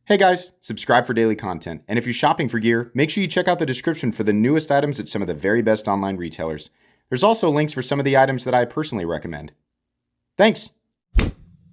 Hey guys, subscribe for daily content, and if you're shopping for gear, make sure you check out the description for the newest items at some of the very best online retailers. There's also links for some of the items that I personally recommend. Thanks!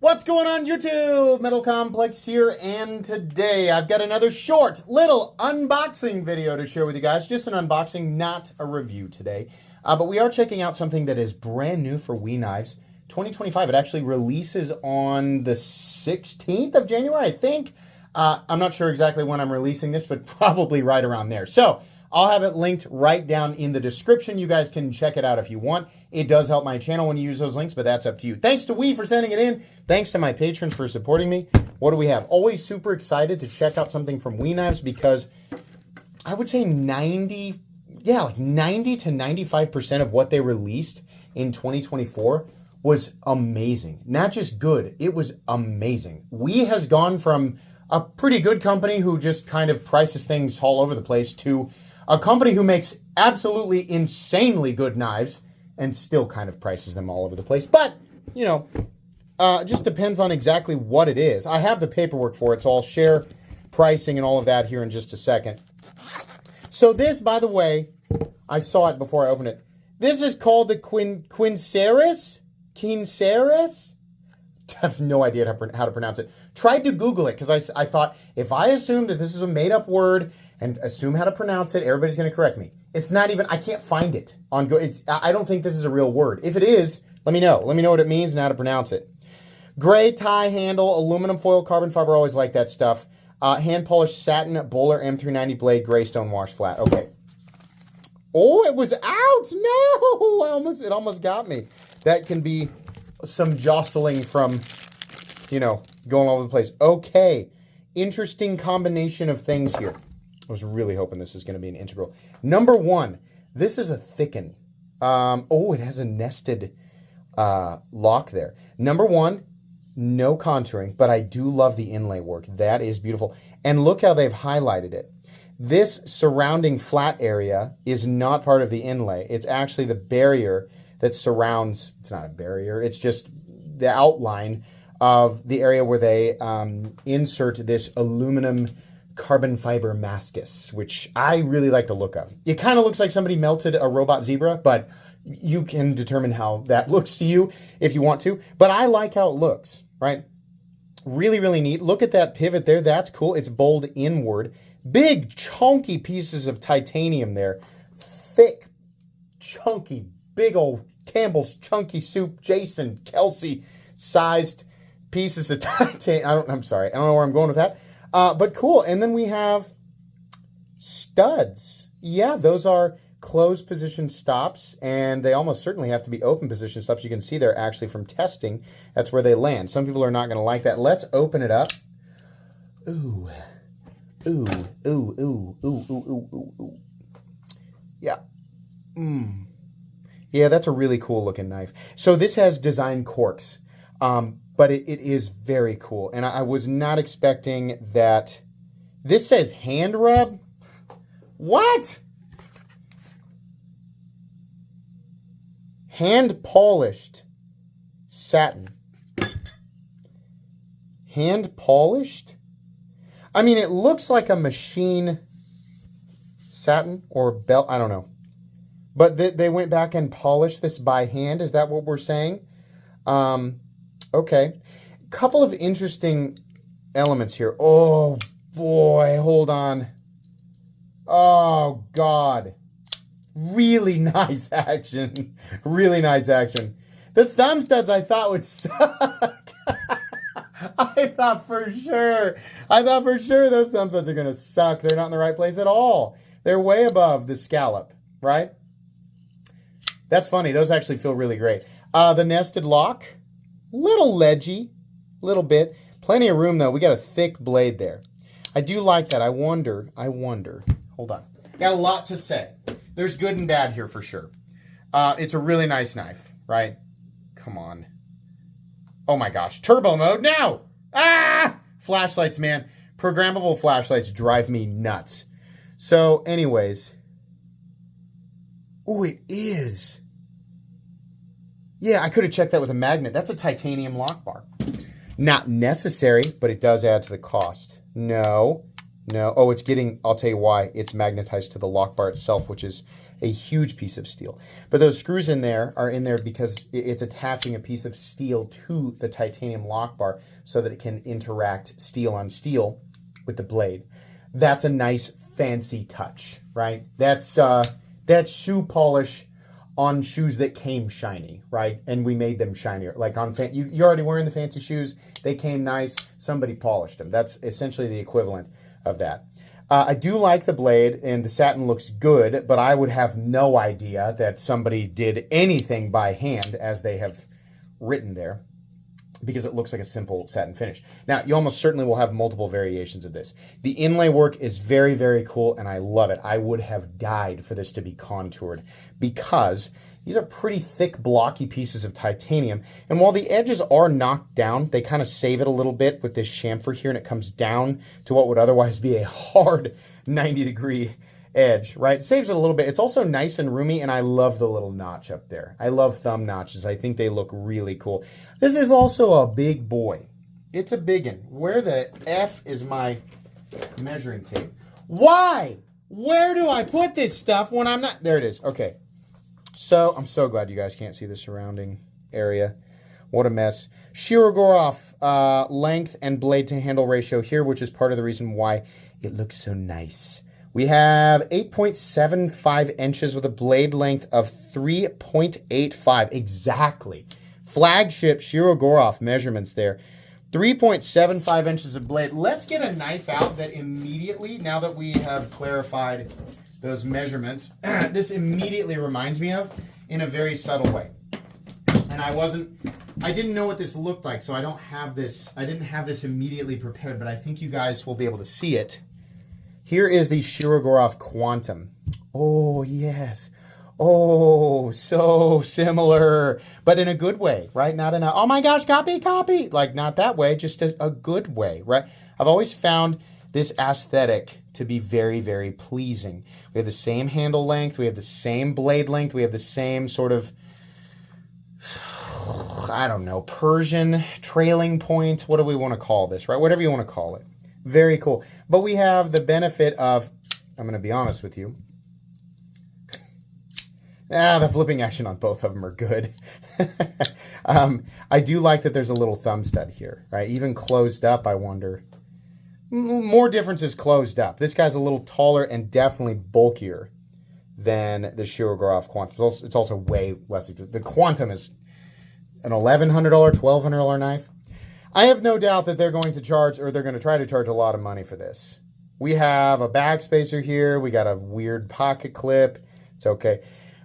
What's going on YouTube? Metal Complex here, and today I've got another short little unboxing video to share with you guys. Just an unboxing, not a review today. But we are checking out something that is brand new for WE Knives 2025. It actually releases on the 16th of January, I think. I'm not sure exactly when I'm releasing this, but probably right around there. So I'll have it linked right down in the description. You guys can check it out if you want. It does help my channel when you use those links, but that's up to you. Thanks to WE for sending it in. Thanks to my patrons for supporting me. What do we have? Always super excited to check out something from WE Knives because I would say 90 to 95% of what they released in 2024 was amazing. Not just good, it was amazing. WE has gone from a pretty good company who just kind of prices things all over the place to a company who makes absolutely insanely good knives and still kind of prices them all over the place. But, you know, it just depends on exactly what it is. I have the paperwork for it, so I'll share pricing and all of that here in just a second. So this, by the way, I saw it before I opened it. This is called the Quinseris? Quinseris? I have no idea how to pronounce it. Tried to Google it because I thought if I assume that this is a made-up word and assume how to pronounce it, everybody's going to correct me. It's not even, I can't find it on Go. I don't think this is a real word. If it is, let me know. Let me know what it means and how to pronounce it. Gray tie handle, aluminum foil, carbon fiber, always like that stuff. Hand-polished satin Bowler M390 blade, gray stone wash flat. Okay. Oh, it was out! No! It almost got me. That can be some jostling from, you know, going all over the place. Okay. Interesting combination of things here. I was really hoping this was going to be an integral. Number one, this is a thicken. Oh, it has a nested lock there. Number one, no contouring, but I do love the inlay work. That is beautiful. And look how they've highlighted it. This surrounding flat area is not part of the inlay. It's actually the barrier that surrounds, it's not a barrier, it's just the outline of the area where they insert this aluminum carbon fiber mascus, which I really like the look of. It kind of looks like somebody melted a robot zebra, but you can determine how that looks to you if you want to. But I like how it looks, right? Really, really neat. Look at that pivot there. That's cool. It's bowled inward. Big, chunky pieces of titanium there. Thick, chunky, big old Campbell's Chunky Soup, Jason, Kelsey sized pieces of titanium. I'm sorry. I don't know where I'm going with that. But cool. And then we have studs. Yeah, those are closed position stops, and they almost certainly have to be open position stops. You can see they're actually from testing. That's where they land. Some people are not going to like that. Let's open it up. Ooh. Ooh, ooh, ooh, ooh, ooh, ooh, ooh, ooh. Yeah. Yeah, that's a really cool looking knife. So this has design corks, but it is very cool. And I was not expecting that. This says hand rub. What? Hand polished satin. Hand polished? I mean, it looks like a machine satin or belt. I don't know. But they went back and polished this by hand. Is that what we're saying? Okay. Couple of interesting elements here. Oh, boy. Hold on. Oh, God. Really nice action. Really nice action. The thumb studs I thought would suck. I thought for sure those thumb studs are going to suck. They're not in the right place at all. They're way above the scallop, right? That's funny. Those actually feel really great. The nested lock, little ledgy, little bit. Plenty of room, though. We got a thick blade there. I do like that. I wonder. Hold on. Got a lot to say. There's good and bad here for sure. It's a really nice knife, right? Come on. Oh my gosh. Turbo mode now. Ah! Flashlights, man. Programmable flashlights drive me nuts. So anyways. Oh, it is. Yeah, I could have checked that with a magnet. That's a titanium lock bar. Not necessary, but it does add to the cost. No. Oh, it's getting, I'll tell you why. It's magnetized to the lock bar itself, which is a huge piece of steel. But those screws in there are in there because it's attaching a piece of steel to the titanium lock bar so that it can interact steel on steel with the blade. That's a nice fancy touch, right? That's shoe polish on shoes that came shiny, right? And we made them shinier. Like on you're already wearing the fancy shoes. They came nice. Somebody polished them. That's essentially the equivalent of that. I do like the blade, and the satin looks good, but I would have no idea that somebody did anything by hand as they have written there, because it looks like a simple satin finish. Now, you almost certainly will have multiple variations of this. The inlay work is very, very cool, and I love it. I would have died for this to be contoured, because these are pretty thick, blocky pieces of titanium. And while the edges are knocked down, they kind of save it a little bit with this chamfer here, and it comes down to what would otherwise be a hard 90-degree edge, right? It saves it a little bit. It's also nice and roomy, and I love the little notch up there. I love thumb notches. I think they look really cool. This is also a big boy. It's a big one. Where the F is my measuring tape? Why? Where do I put this stuff when I'm not? There it is. Okay. So I'm so glad you guys can't see the surrounding area. What a mess. Shirogorov length and blade to handle ratio here, which is part of the reason why it looks so nice. We have 8.75 inches with a blade length of 3.85. Exactly. Flagship Shirogorov measurements there. 3.75 inches of blade. Let's get a knife out that immediately, now that we have clarified those measurements, this immediately reminds me of in a very subtle way. And I didn't know what this looked like, so I didn't have this immediately prepared, but I think you guys will be able to see it. Here is the Shirogorov Quantum. Oh, yes. Oh, so similar, but in a good way, right? Not in a, oh my gosh, copy. Like, not that way, just a good way, right? I've always found this aesthetic to be very, very pleasing. We have the same handle length. We have the same blade length. We have the same sort of, I don't know, Persian trailing point. What do we want to call this, right? Whatever you want to call it. Very cool. But we have the benefit of, I'm going to be honest with you, the flipping action on both of them are good. I do like that there's a little thumb stud here, right? Even closed up, I wonder. More differences closed up. This guy's a little taller and definitely bulkier than the Shirogorov Quantum. It's also way less. The Quantum is an $1,100, $1,200 knife. I have no doubt that they're going to charge, or they're going to try to charge a lot of money for this. We have a bag spacer here. We got a weird pocket clip. It's okay.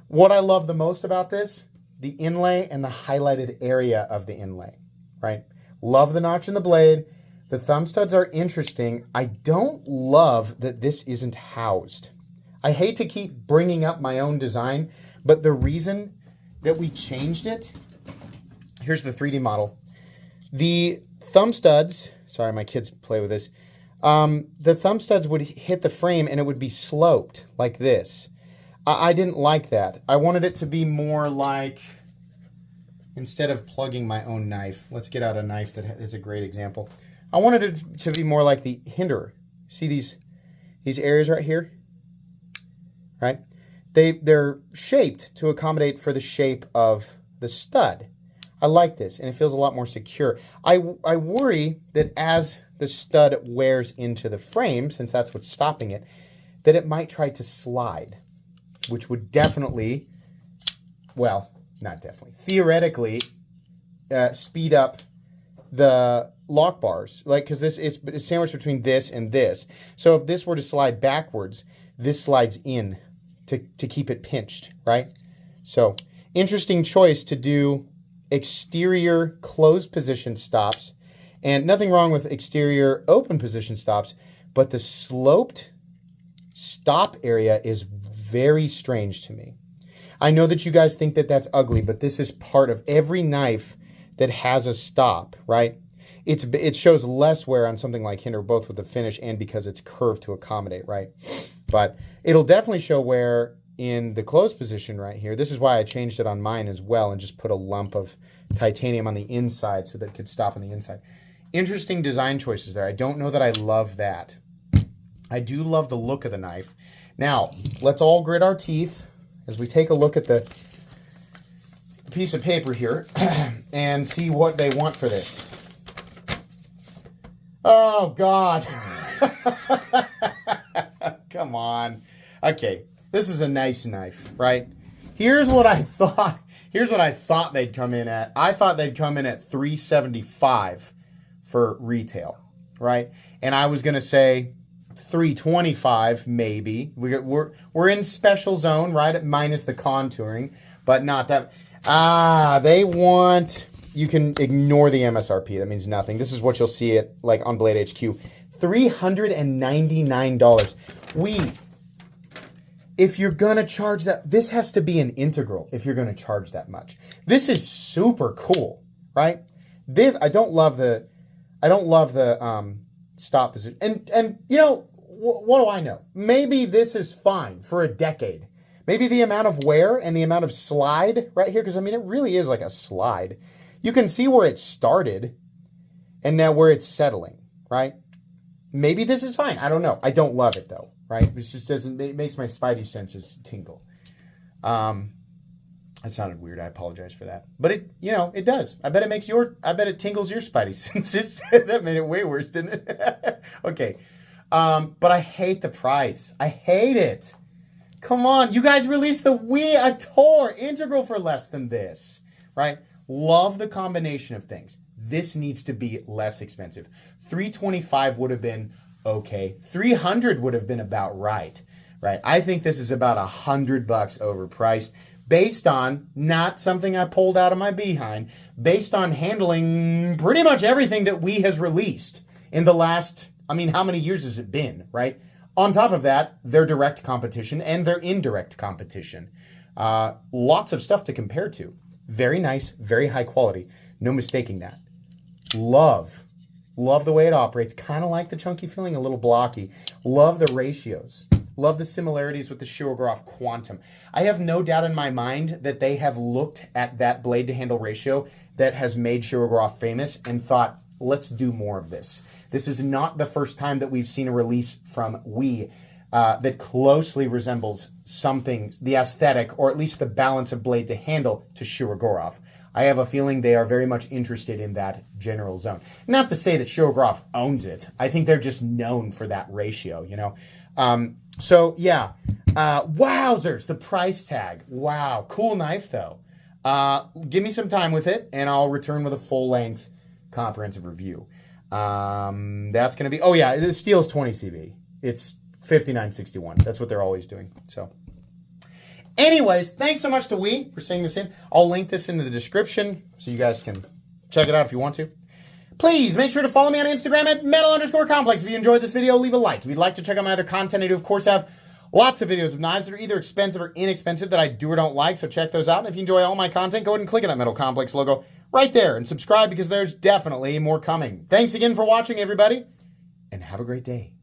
What I love the most about this, the inlay and the highlighted area of the inlay, right? Love the notch in the blade. The thumb studs are interesting. I don't love that this isn't housed. I hate to keep bringing up my own design, but the reason that we changed it, here's the 3D model. The thumb studs, sorry, my kids play with this. The thumb studs would hit the frame and it would be sloped like this. I didn't like that. I wanted it to be more like, instead of plugging my own knife, let's get out a knife that is a great example. I wanted it to be more like the hinderer. See these areas right here? Right? They're shaped to accommodate for the shape of the stud. I like this, and it feels a lot more secure. I worry that as the stud wears into the frame, since that's what's stopping it, that it might try to slide, which would definitely, well, not definitely, theoretically speed up the lock bars, like, because it's sandwiched between this and this. So if this were to slide backwards, this slides in to keep it pinched, right? So interesting choice to do exterior closed position stops, and nothing wrong with exterior open position stops, but the sloped stop area is very strange to me. I know that you guys think that that's ugly, but this is part of every knife that has a stop, right? It shows less wear on something like Hinder, both with the finish and because it's curved to accommodate, right? But it'll definitely show wear in the closed position right here. This is why I changed it on mine as well and just put a lump of titanium on the inside so that it could stop on the inside. interesting design choices there. I don't know that I love that. I do love the look of the knife. Now, let's all grit our teeth as we take a look at the piece of paper here and see what they want for this. Oh, God. Come on. Okay, this is a nice knife, right? Here's what I thought. Here's what I thought they'd come in at. I thought they'd come in at $375 for retail, right? And I was gonna say $325 maybe. We're in special zone, right? Minus the contouring, but not that. They want. You can ignore the MSRP. That means nothing. This is what you'll see it like on Blade HQ. $399. If you're gonna charge that, this has to be an integral if you're gonna charge that much. This is super cool, right? This I don't love the stop position. And you know, what do I know? Maybe this is fine for a decade. Maybe the amount of wear and the amount of slide right here, because I mean it really is like a slide. You can see where it started and now where it's settling, right? Maybe this is fine. I don't know. I don't love it though, right? It just doesn't, it makes my spidey senses tingle. That sounded weird. I apologize for that. But it, you know, it does. I bet it tingles your spidey senses. That made it way worse, didn't it? Okay. But I hate the price. I hate it. Come on. You guys released the WE Quinseris integral for less than this, right? Love the combination of things. This needs to be less expensive. $325 would have been okay. $300 would have been about right? I think this is about $100 overpriced based on not something I pulled out of my behind, based on handling pretty much everything that WE has released in the last, I mean, how many years has it been, right? On top of that, their direct competition and their indirect competition. Lots of stuff to compare to. Very nice, very high quality. No mistaking that. Love the way it operates. Kind of like the chunky feeling, a little blocky. Love the ratios. Love the similarities with the Shirogorov Quantum. I have no doubt in my mind that they have looked at that blade to handle ratio that has made Shirogorov famous and thought, let's do more of this. This is not the first time that we've seen a release from WE that closely resembles something, the aesthetic, or at least the balance of blade to handle to Shirogorov. I have a feeling they are very much interested in that general zone. Not to say that Shirogorov owns it. I think they're just known for that ratio, you know? So, yeah. Wowzers, the price tag. Wow. Cool knife, though. Give me some time with it, and I'll return with a full-length comprehensive review. That's going to be... Oh, yeah, the steel's 20 CV. It's 59.61. That's what they're always doing. So, anyways, thanks so much to WE for sending this in. I'll link this in the description so you guys can check it out if you want to. Please make sure to follow me on Instagram at metal_complex. If you enjoyed this video, leave a like. If you'd like to check out my other content, I do, of course, have lots of videos of knives that are either expensive or inexpensive that I do or don't like, so check those out. And if you enjoy all my content, go ahead and click on that Metal Complex logo right there and subscribe because there's definitely more coming. Thanks again for watching, everybody, and have a great day.